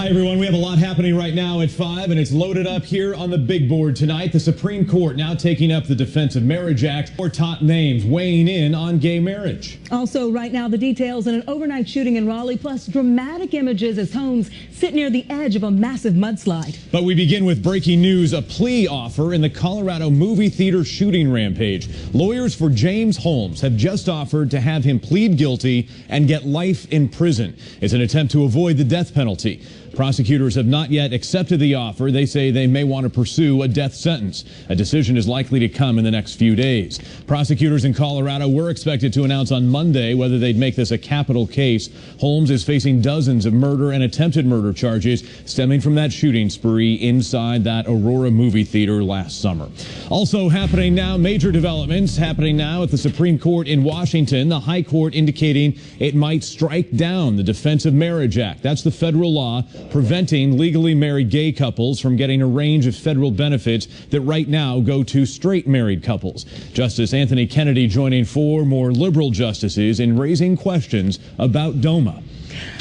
Hi, everyone. We have a lot happening right now at 5, and it's loaded up here on the big board tonight. The Supreme Court now taking up the Defense of Marriage Act. Four top names weighing in on gay marriage. Also, right now, the details in an overnight shooting in Raleigh, plus dramatic images as homes sit near the edge of a massive mudslide. But we begin with breaking news, a plea offer in the Colorado movie theater shooting rampage. Lawyers for James Holmes have just offered to have him plead guilty and get life in prison. It's an attempt to avoid the death penalty. Prosecutors have not yet accepted the offer. They say they may want to pursue a death sentence. A decision is likely to come in the next few days. Prosecutors in Colorado were expected to announce on Monday whether they'd make this a capital case. Holmes is facing dozens of murder and attempted murder charges stemming from that shooting spree inside that Aurora movie theater last summer. Also happening now, major developments happening now at the Supreme Court in Washington. The High Court indicating it might strike down the Defense of Marriage Act. That's the federal law preventing legally married gay couples from getting a range of federal benefits that right now go to straight married couples. Justice Anthony Kennedy joining four more liberal justices in raising questions about DOMA.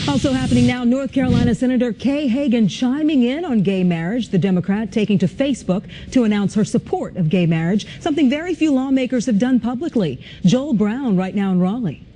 Also happening now, North Carolina Senator Kay Hagan chiming in on gay marriage, the Democrat taking to Facebook to announce her support of gay marriage, something very few lawmakers have done publicly. Joel Brown right now in Raleigh.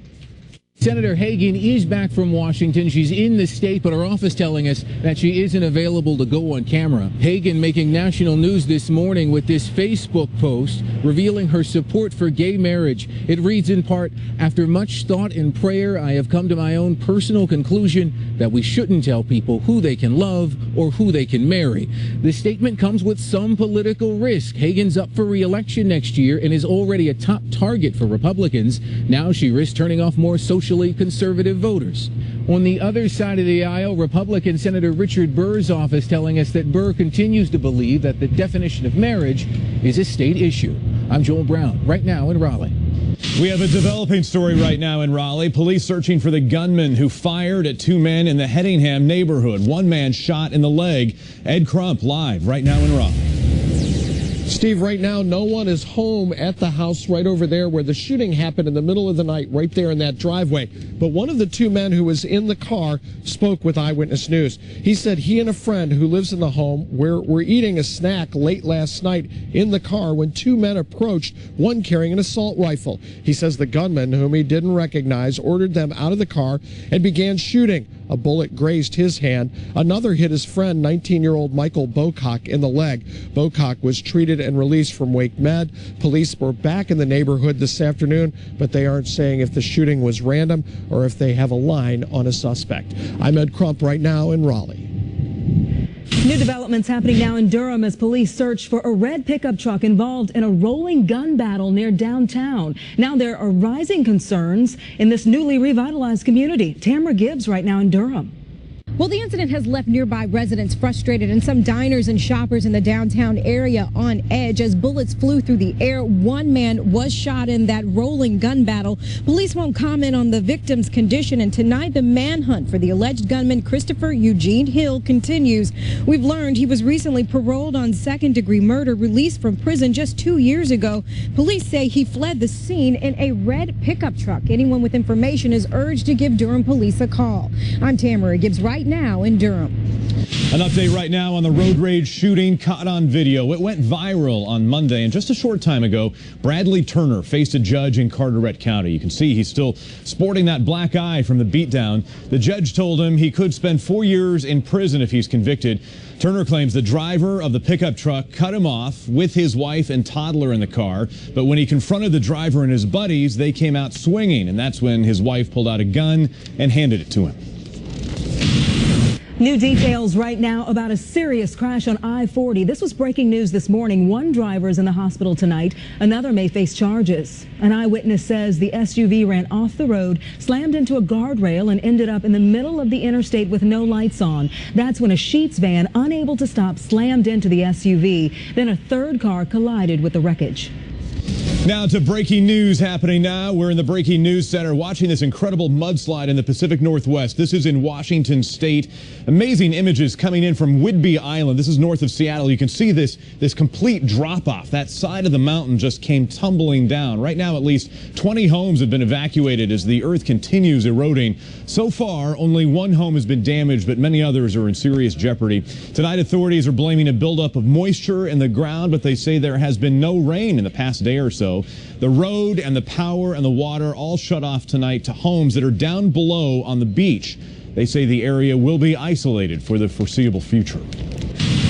Senator Hagan is back from Washington. She's in the state, but her office telling us that she isn't available to go on camera. Hagan making national news this morning with this Facebook post revealing her support for gay marriage. It reads in part, "After much thought and prayer, I have come to my own personal conclusion that we shouldn't tell people who they can love or who they can marry." The statement comes with some political risk. Hagan's up for re-election next year and is already a top target for Republicans. Now she risks turning off more socially conservative voters. On the other side of the aisle, Republican Senator Richard Burr's office telling us that Burr continues to believe that the definition of marriage is a state issue. I'm Joel Brown, right now in Raleigh. We have a developing story right now in Raleigh. Police searching for the gunman who fired at two men in the Headingham neighborhood. One man shot in the leg. Ed Crump live right now in Raleigh. Steve, right now, no one is home at the house right over there where the shooting happened in the middle of the night, right there in that driveway. But one of the two men who was in the car spoke with Eyewitness News. He said he and a friend who lives in the home were eating a snack late last night in the car when two men approached, one carrying an assault rifle. He says the gunman, whom he didn't recognize, ordered them out of the car and began shooting. A bullet grazed his hand. Another hit his friend, 19-year-old Michael Bocock, in the leg. Bocock was treated and released from Wake Med. Police were back in the neighborhood this afternoon, but they aren't saying if the shooting was random or if they have a line on a suspect. I'm Ed Crump right now in Raleigh. New developments happening now in Durham as police search for a red pickup truck involved in a rolling gun battle near downtown. Now there are rising concerns in this newly revitalized community. Tamara Gibbs right now in Durham. Well, the incident has left nearby residents frustrated and some diners and shoppers in the downtown area on edge as bullets flew through the air. One man was shot in that rolling gun battle. Police won't comment on the victim's condition, and tonight the manhunt for the alleged gunman Christopher Eugene Hill continues. We've learned he was recently paroled on second-degree murder, released from prison just 2 years ago. Police say he fled the scene in a red pickup truck. Anyone with information is urged to give Durham police a call. I'm Tamara Gibbs right now in Durham. An update right now on the road rage shooting caught on video. It went viral on Monday, and just a short time ago, Bradley Turner faced a judge in Carteret County. You can see he's still sporting that black eye from the beatdown. The judge told him he could spend 4 years in prison if he's convicted. Turner claims the driver of the pickup truck cut him off with his wife and toddler in the car, but when he confronted the driver and his buddies, they came out swinging, and that's when his wife pulled out a gun and handed it to him. New details right now about a serious crash on I-40. This was breaking news this morning. One driver is in the hospital tonight. Another may face charges. An eyewitness says the SUV ran off the road, slammed into a guardrail, and ended up in the middle of the interstate with no lights on. That's when a Sheetz van, unable to stop, slammed into the SUV. Then a third car collided with the wreckage. Now to breaking news happening now. We're in the breaking news center watching this incredible mudslide in the Pacific Northwest. This is in Washington State. Amazing images coming in from Whidbey Island. This is north of Seattle. You can see this complete drop-off. That side of the mountain just came tumbling down. Right now, at least 20 homes have been evacuated as the earth continues eroding. So far, only one home has been damaged, but many others are in serious jeopardy. Tonight, authorities are blaming a buildup of moisture in the ground, but they say there has been no rain in the past day or so. The road and the power and the water all shut off tonight to homes that are down below on the beach. They say the area will be isolated for the foreseeable future.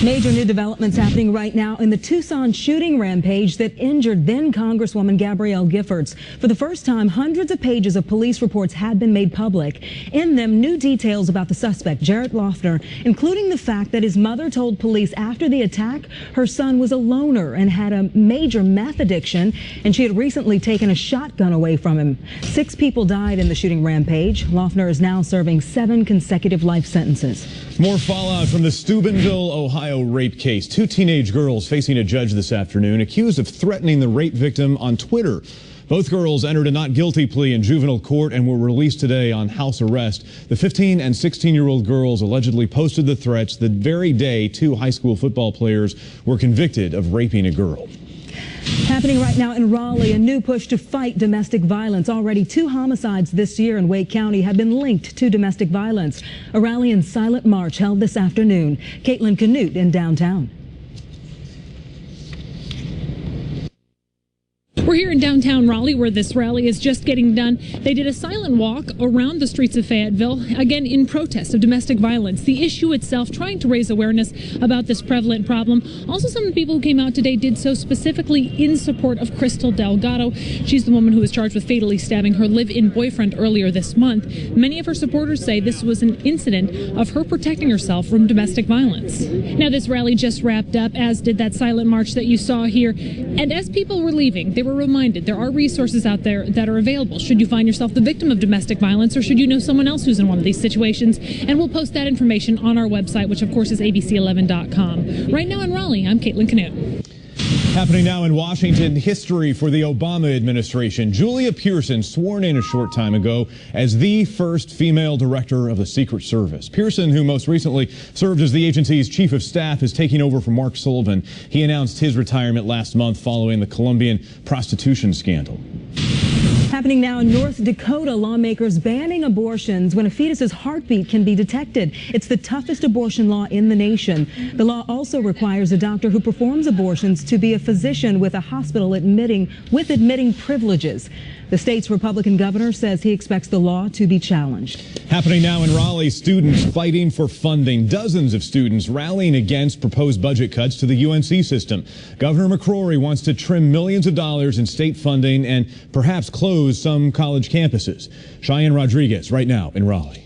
Major new developments happening right now in the Tucson shooting rampage that injured then Congresswoman Gabrielle Giffords. For the first time, hundreds of pages of police reports had been made public. In them, new details about the suspect, Jarrett Loeffner, including the fact that his mother told police after the attack her son was a loner and had a major meth addiction, and she had recently taken a shotgun away from him. 6 people died in the shooting rampage. Loeffner is now serving 7 consecutive life sentences. More fallout from the Steubenville, Ohio rape case. 2 teenage girls facing a judge this afternoon accused of threatening the rape victim on Twitter. Both girls entered a not guilty plea in juvenile court and were released today on house arrest. The 15 and 16-year-old girls allegedly posted the threats the very day 2 high school football players were convicted of raping a girl. Happening right now in Raleigh, a new push to fight domestic violence. Already 2 homicides this year in Wake County have been linked to domestic violence. A rally and silent march held this afternoon. Caitlin Canute in downtown. We're here in downtown Raleigh where this rally is just getting done. They did a silent walk around the streets of Fayetteville, again in protest of domestic violence. The issue itself, trying to raise awareness about this prevalent problem. Also, some of the people who came out today did so specifically in support of Crystal Delgado. She's the woman who was charged with fatally stabbing her live-in boyfriend earlier this month. Many of her supporters say this was an incident of her protecting herself from domestic violence. Now, this rally just wrapped up, as did that silent march that you saw here. And as people were leaving, they were reminded there are resources out there that are available should you find yourself the victim of domestic violence or should you know someone else who's in one of these situations. And we'll post that information on our website, which of course is abc11.com. Right now in Raleigh, I'm Caitlin Canute. Happening now in Washington, history for the Obama administration. Julia Pearson sworn in a short time ago as the first female director of the Secret Service. Pearson, who most recently served as the agency's chief of staff, is taking over from Mark Sullivan. He announced his retirement last month following the Colombian prostitution scandal. Happening now in North Dakota, lawmakers banning abortions when a fetus's heartbeat can be detected. It's the toughest abortion law in the nation. The law also requires a doctor who performs abortions to be a physician with a hospital admitting privileges. The state's Republican governor says he expects the law to be challenged. Happening now in Raleigh, students fighting for funding. Dozens of students rallying against proposed budget cuts to the UNC system. Governor McCrory wants to trim millions of dollars in state funding and perhaps close some college campuses. Cheyenne Rodriguez right now in Raleigh.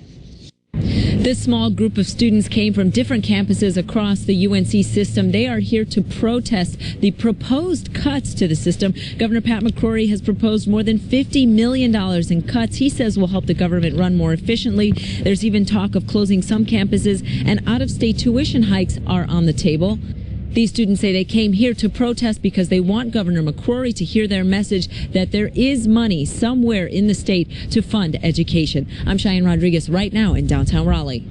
This small group of students came from different campuses across the UNC system. They are here to protest the proposed cuts to the system. Governor Pat McCrory has proposed more than $50 million in cuts he says will help the government run more efficiently. There's even talk of closing some campuses, and out-of-state tuition hikes are on the table. These students say they came here to protest because they want Governor McCrory to hear their message that there is money somewhere in the state to fund education. I'm Cheyenne Rodriguez right now in downtown Raleigh.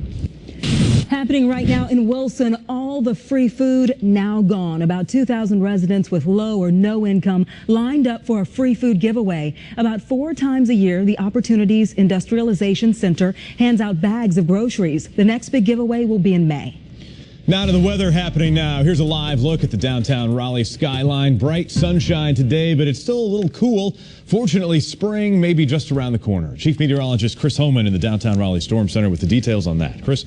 Happening right now in Wilson, all the free food now gone. About 2,000 residents with low or no income lined up for a free food giveaway. About 4 times a year, the Opportunities Industrialization Center hands out bags of groceries. The next big giveaway will be in May. Now to the weather happening now. Here's a live look at the downtown Raleigh skyline. Bright sunshine today, but it's still a little cool. Fortunately, spring may be just around the corner. Chief Meteorologist Chris Homan in the downtown Raleigh Storm Center with the details on that. Chris?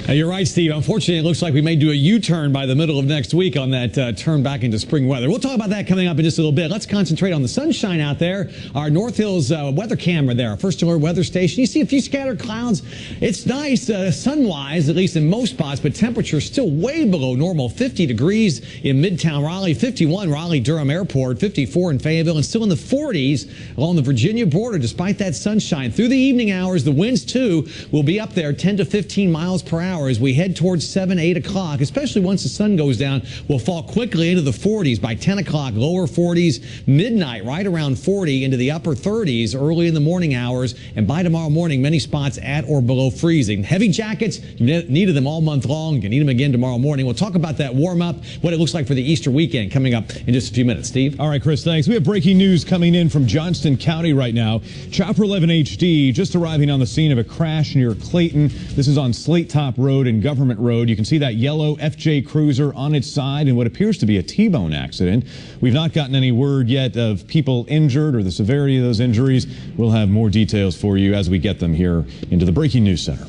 You're right, Steve. Unfortunately, it looks like we may do a U-turn by the middle of next week on that turn back into spring weather. We'll talk about that coming up in just a little bit. Let's concentrate on the sunshine out there. Our North Hills weather camera there, our first alert weather station. You see a few scattered clouds. It's nice sun-wise, at least in most spots, but temperatures still still way below normal. 50 degrees in Midtown Raleigh, 51 Raleigh-Durham Airport, 54 in Fayetteville, and still in the 40s along the Virginia border despite that sunshine. Through the evening hours, the winds, too, will be up there 10 to 15 miles per hour as we head towards 7, 8 o'clock, especially once the sun goes down. We'll fall quickly into the 40s by 10 o'clock, lower 40s, midnight right around 40, into the upper 30s early in the morning hours, and by tomorrow morning, many spots at or below freezing. Heavy jackets, you needed them all month long. You need them again tomorrow morning. We'll talk about that warm-up, what it looks like for the Easter weekend coming up in just a few minutes. Steve? All right, Chris, thanks. We have breaking news coming in from Johnston County right now. Chopper 11 HD just arriving on the scene of a crash near Clayton. This is on Slate Top Road and Government Road. You can see that yellow FJ Cruiser on its side in what appears to be a T-bone accident. We've not gotten any word yet of people injured or the severity of those injuries. We'll have more details for you as we get them here into the Breaking News Center.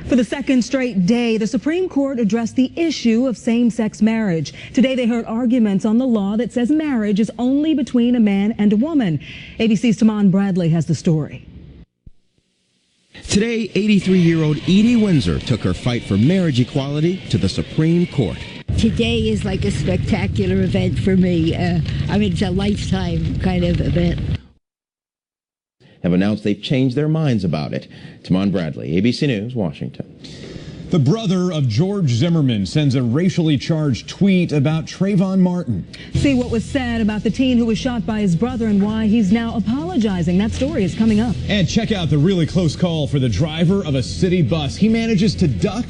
For the second straight day, the Supreme Court addressed the issue of same-sex marriage. Today, they heard arguments on the law that says marriage is only between a man and a woman. ABC's Tamon Bradley has the story. Today, 83-year-old Edie Windsor took her fight for marriage equality to the Supreme Court. Today is like a spectacular event for me. It's a lifetime kind of event. Have announced they've changed their minds about it. Tamon Bradley, ABC News, Washington. The brother of George Zimmerman sends a racially charged tweet about Trayvon Martin. See what was said about the teen who was shot by his brother and why he's now apologizing. That story is coming up. And check out the really close call for the driver of a city bus. He manages to duck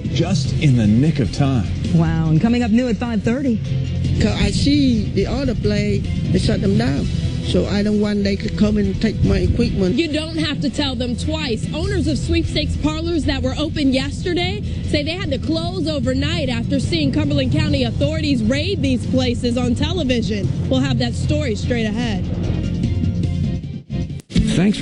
just in the nick of time. Wow, and coming up new at 5:30. Because I see the other plane, they shut them down. So I don't want they to come and take my equipment. You don't have to tell them twice. Owners of sweepstakes parlors that were open yesterday say they had to close overnight after seeing Cumberland County authorities raid these places on television. We'll have that story straight ahead. Thanks for